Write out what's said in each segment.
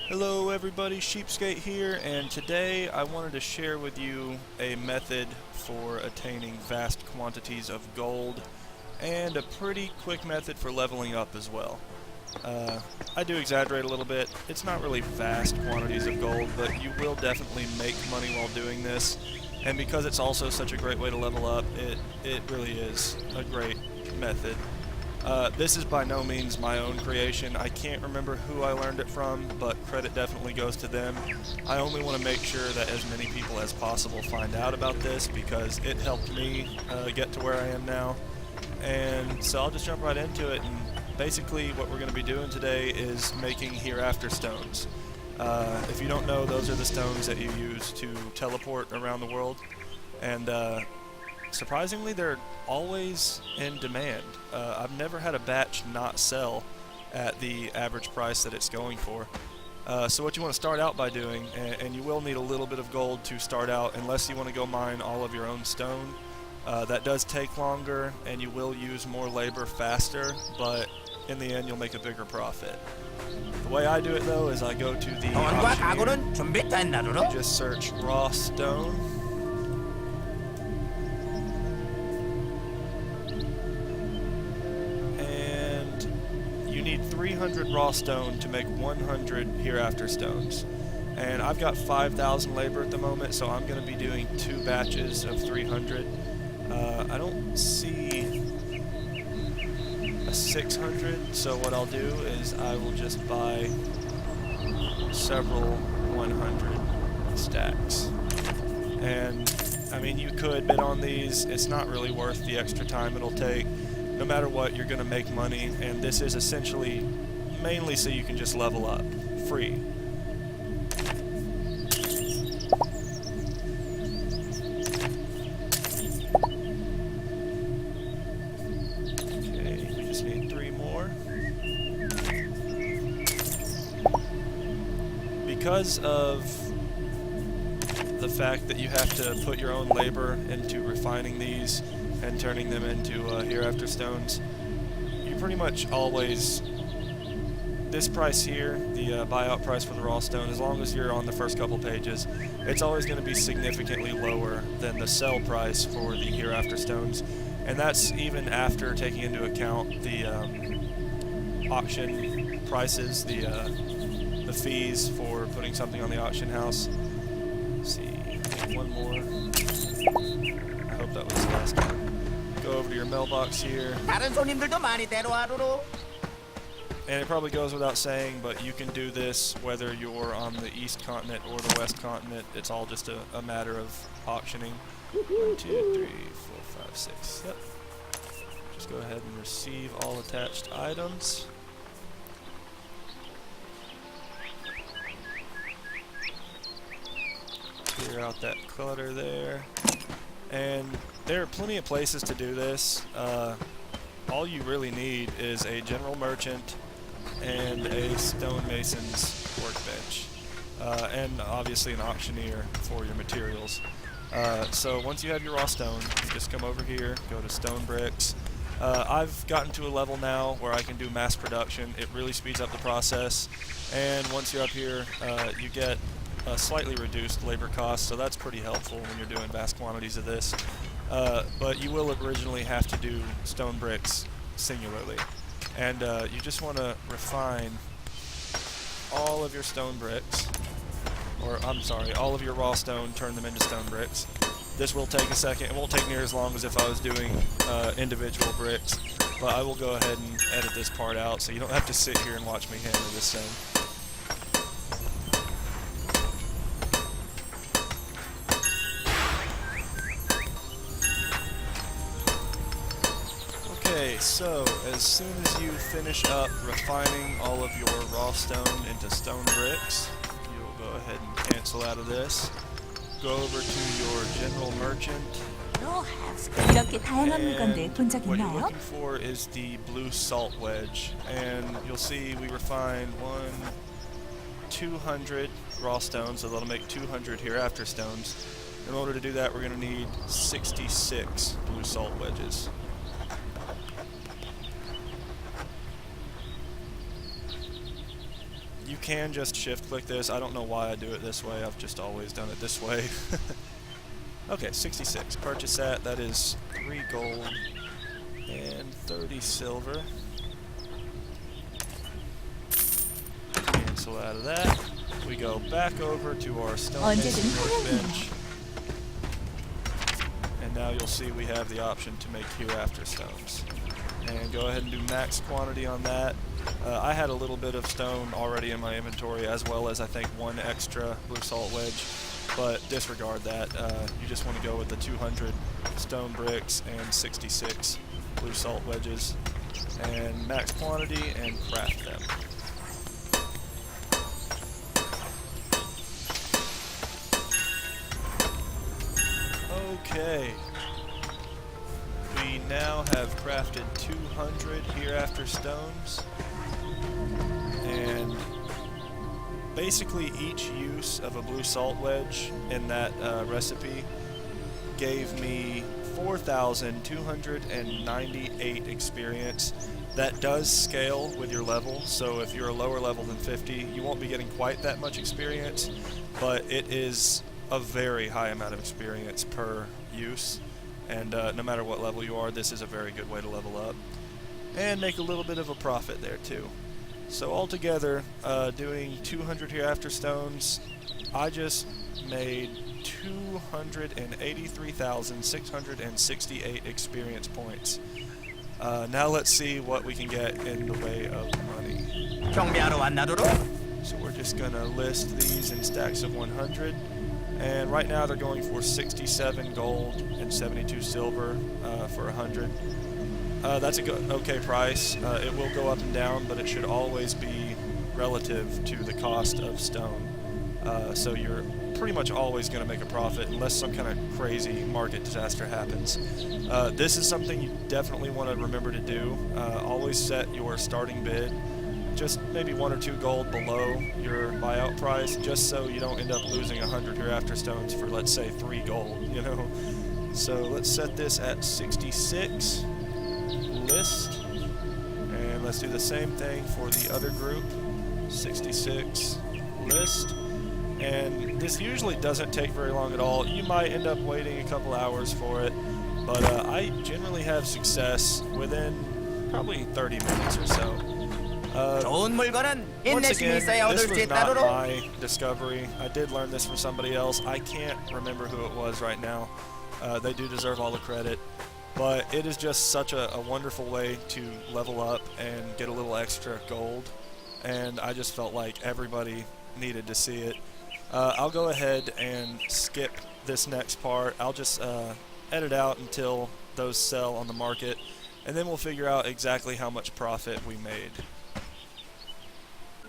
Hello everybody, Sheepskate here, and today I wanted to share with you a method for attaining vast quantities of gold and a pretty quick method for leveling up as well. I do exaggerate a little bit. It's not really vast quantities of gold, but you will definitely make money while doing this, and because it's also such a great way to level up, it really is a great method. This is by no means my own creation. I can't remember who I learned it from, but credit definitely goes to them. I only want to make sure that as many people as possible find out about this because it helped me get to where I am now. And so I'll just jump right into it, and basically what we're going to be doing today is making Afterstones. If you don't know, those are the stones that you use to teleport around the world, and surprisingly, they're always in demand. I've never had a batch not sell at the average price that it's going for. So what you want to start out by doing, and you will need a little bit of gold to start out unless you want to go mine all of your own stone. That does take longer, and you will use more labor faster, but in the end you'll make a bigger profit. The way I do it though is I go to the auctioneer, just search raw stone. You need 300 raw stone to make 100 Afterstones. And I've got 5,000 labor at the moment, so I'm going to be doing 2 batches of 300. I don't see a 600, so what I'll do is I will just buy several 100 stacks. And, I mean, you could bid on these. It's not really worth the extra time it'll take. No matter what, you're going to make money, and this is essentially mainly so you can just level up, free. Okay, we just need 3 more. Because of the fact that you have to put your own labor into refining these and turning them into Afterstones, you pretty much always, this price here, the buyout price for the raw stone, as long as you're on the first couple pages, it's always going to be significantly lower than the sell price for the Afterstones, and that's even after taking into account the auction prices, the fees for putting something on the auction house. Let's see, one more. I hope that was the last one. Go over to your mailbox here. And it probably goes without saying, but you can do this whether you're on the east continent or the west continent. It's all just a matter of auctioning. 1, 2, 3, 4, 5, 6. Yep. Just go ahead and receive all attached items. Clear out that clutter there. And there are plenty of places to do this. All you really need is a general merchant and a stonemason's workbench, and obviously an auctioneer for your materials. So once you have your raw stone, you just come over here, go to stone bricks. I've gotten to a level now where I can do mass production. It really speeds up the process, and once you're up here, you get a slightly reduced labor cost, so that's pretty helpful when you're doing vast quantities of this. But you will originally have to do stone bricks singularly, and you just want to refine all of your stone bricks, or I'm sorry, all of your raw stone, turn them into stone bricks. This will take a second. It won't take near as long as if I was doing individual bricks, but I will go ahead and edit this part out so you don't have to sit here and watch me hammer this stone. Okay, so as soon as you finish up refining all of your raw stone into stone bricks, you'll go ahead and cancel out of this. Go over to your general merchant. 이렇게 다양한 물건들 본 적 What you're 있나요? looking for is the blue salt wedge, and you'll see we refined 200 raw stone, so that'll make 200 Afterstones. In order to do that, we're going to need 66 blue salt wedges. You can just shift click this. I don't know why I do it this way. I've just always done it this way. Okay, 66. Purchase that. That is 3 gold and 30 silver. Cancel out of that. We go back over to our stonemason workbench. And now you'll see we have the option to make here Afterstones. And go ahead and do max quantity on that. I had a little bit of stone already in my inventory, as well as I think 1 extra blue salt wedge, but disregard that. You just want to go with the 200 stone bricks and 66 blue salt wedges, and max quantity and craft them. Okay. We now have crafted 200 hereafter stones, and basically each use of a blue salt wedge in that recipe gave me 4,298 experience. That does scale with your level, so if you're a lower level than 50, you won't be getting quite that much experience, but it is a very high amount of experience per use. And no matter what level you are, this is a very good way to level up and make a little bit of a profit there too. So altogether, doing 200 hereafter stones, I just made 283,668 experience points. Now let's see what we can get in the way of money. So we're just gonna list these in stacks of 100. And right now they're going for 67 gold and 72 silver for 100. That's a good, okay price. It will go up and down, but it should always be relative to the cost of stone. So you're pretty much always going to make a profit unless some kind of crazy market disaster happens. This is something you definitely want to remember to do. Always set your starting bid just maybe 1 or 2 gold below your buyout price, just so you don't end up losing 100 hereafter stones for, let's say, 3 gold, you know. So let's set this at 66, list, and let's do the same thing for the other group, 66, list. And this usually doesn't take very long at all. You might end up waiting a couple hours for it, but I generally have success within probably 30 minutes or so. Once again, this was not my discovery. I did learn this from somebody else. I can't remember who it was right now. They do deserve all the credit. But it is just such a wonderful way to level up and get a little extra gold. And I just felt like everybody needed to see it. I'll go ahead and skip this next part. I'll just edit out until those sell on the market. And then we'll figure out exactly how much profit we made.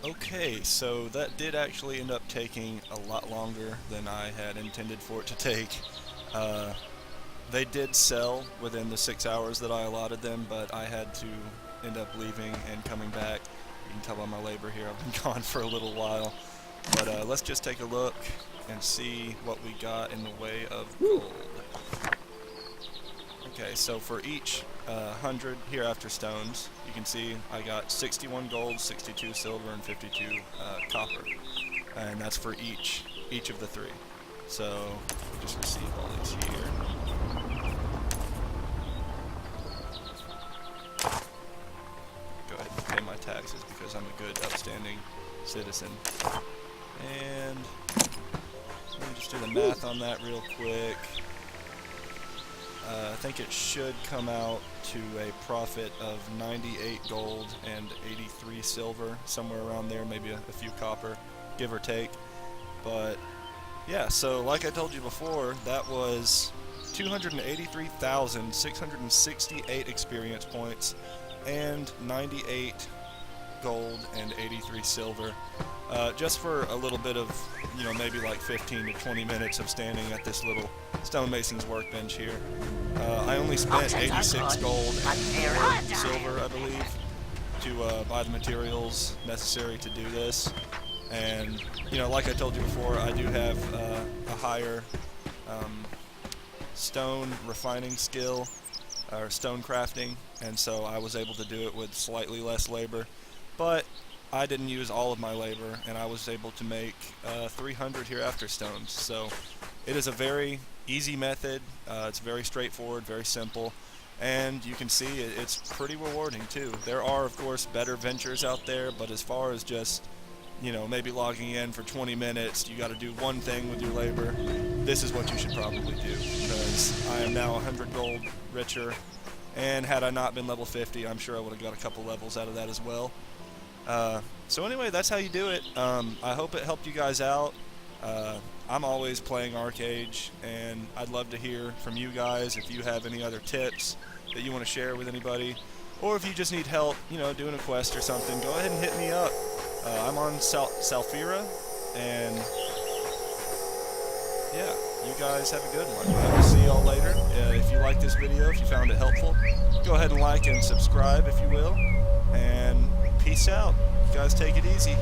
Okay, so that did actually end up taking a lot longer than I had intended for it to take. They did sell within the 6 hours that I allotted them, but I had to end up leaving and coming back. You can tell by my labor here I've been gone for a little while. But let's just take a look and see what we got in the way of gold. Okay, so for each 100 hereafter stones, you can see I got 61 gold, 62 silver, and 52 copper, and that's for each of the 3. So we'll just receive all these here. Go ahead and pay my taxes because I'm a good, upstanding citizen. And let me just do the math on that real quick. I think it should come out to a profit of 98 gold and 83 silver, somewhere around there, maybe a few copper, give or take. But yeah, so like I told you before, that was 283,668 experience points and 98 gold and 83 silver. Just for a little bit of, you know, maybe like 15 to 20 minutes of standing at this little stonemason's workbench here. I only spent 86 gold and 4 silver, I believe, to buy the materials necessary to do this. And, you know, like I told you before, I do have a higher stone refining skill, or stone crafting, and so I was able to do it with slightly less labor. But I didn't use all of my labor, and I was able to make 300 here Afterstones. So it is a very easy method. It's very straightforward, very simple, and you can see it's pretty rewarding too. There are, of course, better ventures out there, but as far as just, you know, maybe logging in for 20 minutes, you got to do one thing with your labor, this is what you should probably do, because I am now 100 gold richer, and had I not been level 50, I'm sure I would have got a couple levels out of that as well. So anyway, that's how you do it. I hope it helped you guys out. I'm always playing Archeage, and I'd love to hear from you guys if you have any other tips that you want to share with anybody, or if you just need help, you know, doing a quest or something, go ahead and hit me up. I'm on Salfira, and yeah, you guys have a good one. I will see y'all later. If you like this video, if you found it helpful, go ahead and like and subscribe if you will, and peace out. You guys take it easy.